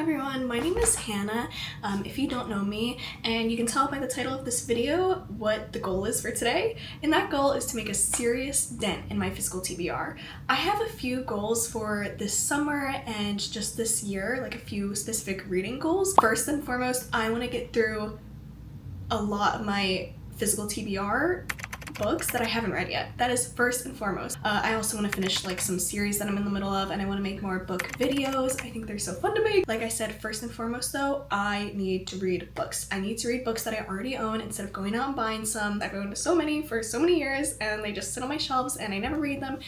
everyone, my name is Hannah, if you don't know me, and you can tell by the title of this video what the goal is for today, and that goal is to make a serious dent in my physical TBR. I have a few goals for this summer and just this year, like a few specific reading goals. First and foremost, I want to get through a lot of my physical TBR books that I haven't read yet. That is first and foremost. I also want to finish like some series that I'm in the middle of, and I want to make more book videos. I think they're so fun to make. Like I said, first and foremost though, I need to read books. I need to read books that I already own instead of going out and buying some. I've owned so many for so many years and they just sit on my shelves and I never read them.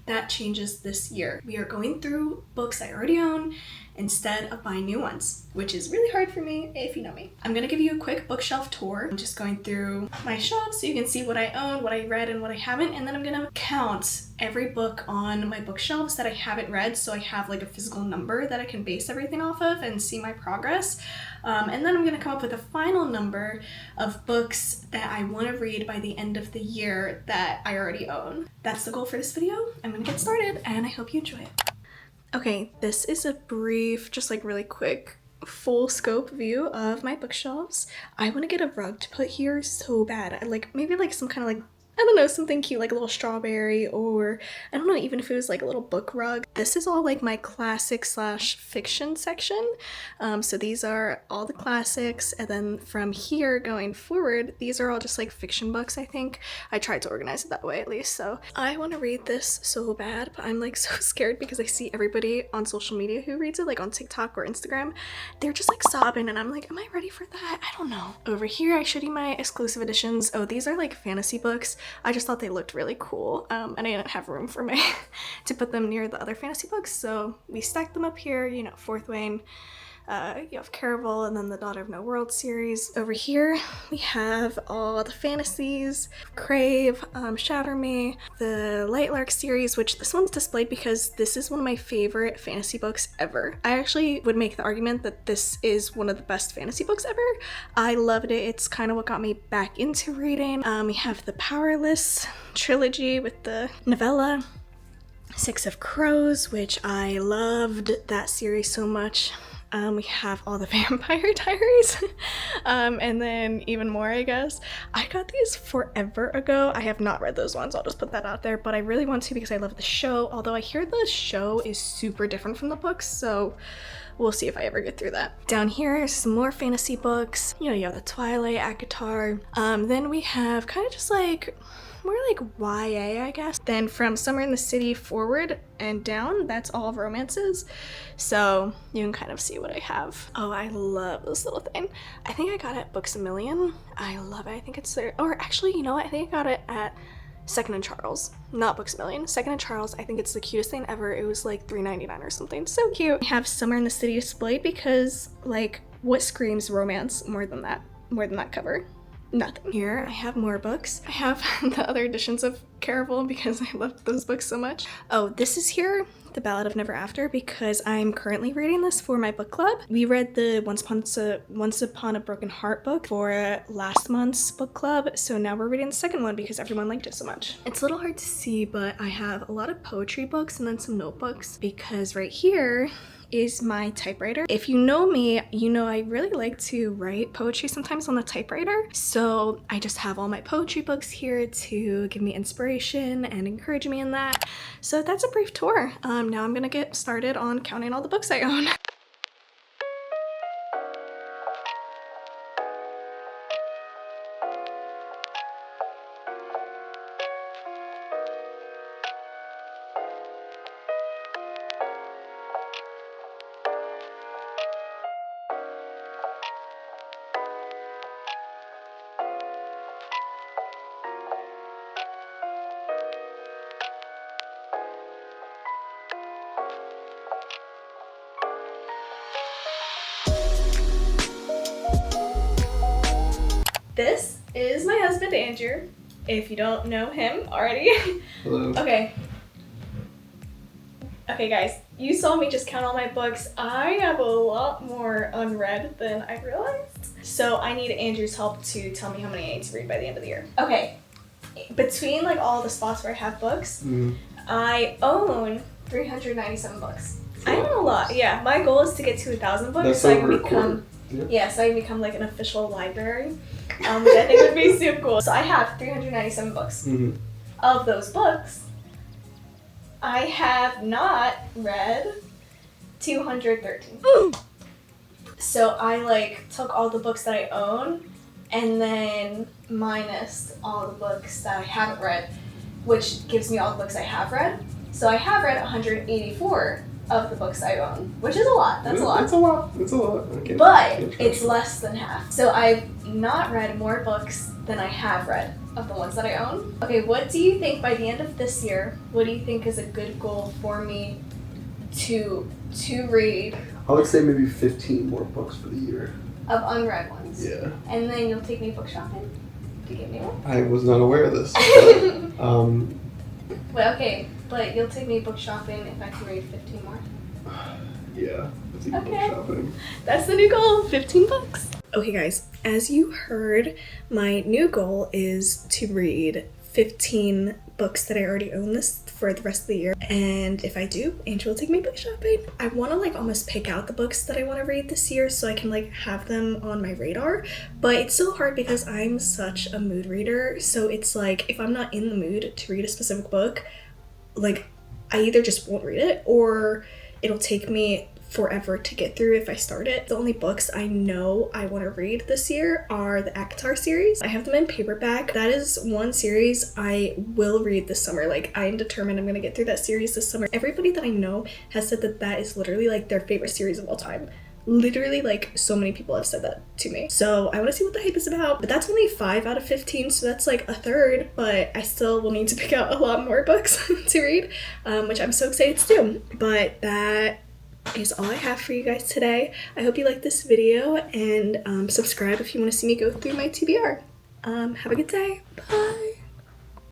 That changes this year. We are going through books I already own instead of buying new ones, which is really hard for me if you know me. I'm gonna give you a quick bookshelf tour. I'm just going through my shelves so you can see what I own, what I read, and what I haven't, and then I'm gonna count every book on my bookshelves that I haven't read so I have like a physical number that I can base everything off of and see my progress. And then I'm gonna come up with a final number of books that I want to read by the end of the year that I already own. That's the goal for this video. I'm gonna get started and I hope you enjoy it. Okay, this is a brief, just like really quick, full scope view of my bookshelves. I want to get a rug to put here so bad. Maybe like some kind of like, I don't know, something cute like a little strawberry, or I don't know, even if it was like a little book rug. This is all like my classic slash fiction section. So these are all the classics, and then from here going forward, these are all just like fiction books, I think. I tried to organize it that way at least. So I want to read this so bad, but I'm like so scared because I see everybody on social media who reads it, like on TikTok or Instagram. They're just like sobbing and I'm like, am I ready for that? I don't know. Over here I showed you my exclusive editions. Oh, these are like fantasy books. I just thought they looked really cool, and I didn't have room for me to put them near the other fantasy books, so we stacked them up here. You know, Fourth Wayne, you have Caraval, and then the Daughter of No World series. Over here we have all the fantasies, Crave, Shatter Me, the Lightlark series, which this one's displayed because this is one of my favorite fantasy books ever. I actually would make the argument that this is one of the best fantasy books ever. I loved it. It's kind of what got me back into reading. We have the Powerless trilogy with the novella, Six of Crows, which I loved that series so much. We have all the Vampire Diaries, and then even more, I guess. I got these forever ago. I have not read those ones, I'll just put that out there, but I really want to because I love the show, although I hear the show is super different from the books, so we'll see if I ever get through that. Down here is some more fantasy books. You know, you have the Twilight, ACOTAR. Then we have kind of just like more like YA, I guess. Then from Summer in the City forward and down, that's all romances. So you can kind of see what I have. Oh, I love this little thing. I think I got it at Books A Million. I love it. I think it's there. Or actually, you know what? I think I got it at Second and Charles, not Books A Million. Second and Charles, I think it's the cutest thing ever. It was like $3.99 or something. So cute. I have Summer in the City displayed because, like, what screams romance more than that cover? Nothing. Here I have more books. I have the other editions of Caraval because I loved those books so much. Oh, this is here, The Ballad of Never After, because I'm currently reading this for my book club. We read the Once Upon a Broken Heart book for last month's book club, so now we're reading the second one because everyone liked it so much. It's a little hard to see, but I have a lot of poetry books and then some notebooks, because right here is my typewriter. If you know me, you know I really like to write poetry sometimes on the typewriter, so I just have all my poetry books here to give me inspiration and encourage me in that. So that's a brief tour. Now I'm gonna get started on counting all the books I own. This is my husband, Andrew, if you don't know him already. Hello. Okay, guys, you saw me just count all my books. I have a lot more unread than I realized. So I need Andrew's help to tell me how many I need to read by the end of the year. Okay, between like all the spots where I have books, I own 397 books. I know a lot. Yeah, my goal is to get to 1,000 books. That's so I over can a quarter. become. Yeah, so I can become like an official library, which I think would be super cool. So I have 397 books. Mm-hmm. Of those books, I have not read 213. So I like took all the books that I own and then minus all the books that I haven't read, which gives me all the books I have read. So I have read 184 of the books I own, which is a lot. That's a lot. It's a lot. It's a lot. Okay. But it's less than half. So I've not read more books than I have read of the ones that I own. Okay, what do you think by the end of this year, what do you think is a good goal for me to read I would say maybe 15 more books for the year. of unread ones? Yeah. And then you'll take me book shopping to get me one? I was not aware of this. But, Well, okay, but you'll take me book shopping if I can read 15 more. yeah. I think Okay. book shopping. That's the new goal, 15 books. Okay guys, as you heard, my new goal is to read 15 books that I already own this for the rest of the year. And if I do, Angel will take me book shopping. I want to like almost pick out the books that I want to read this year so I can like have them on my radar. But it's so hard because I'm such a mood reader. So it's like if I'm not in the mood to read a specific book, like I either just won't read it or it'll take me forever to get through if I start it. The only books I know I want to read this year are the ACOTAR series. I have them in paperback. That is one series I will read this summer. Like I am determined I'm gonna get through that series this summer. Everybody that I know has said that that is literally like their favorite series of all time. Literally, like so many people have said that to me. So I want to see what the hype is about. But that's only 5 out of 15, so that's like a third. But I still will need to pick out a lot more books to read, which I'm so excited to do. But that is all I have for you guys today. I hope you liked this video and subscribe if you want to see me go through my TBR. Have a good day. Bye.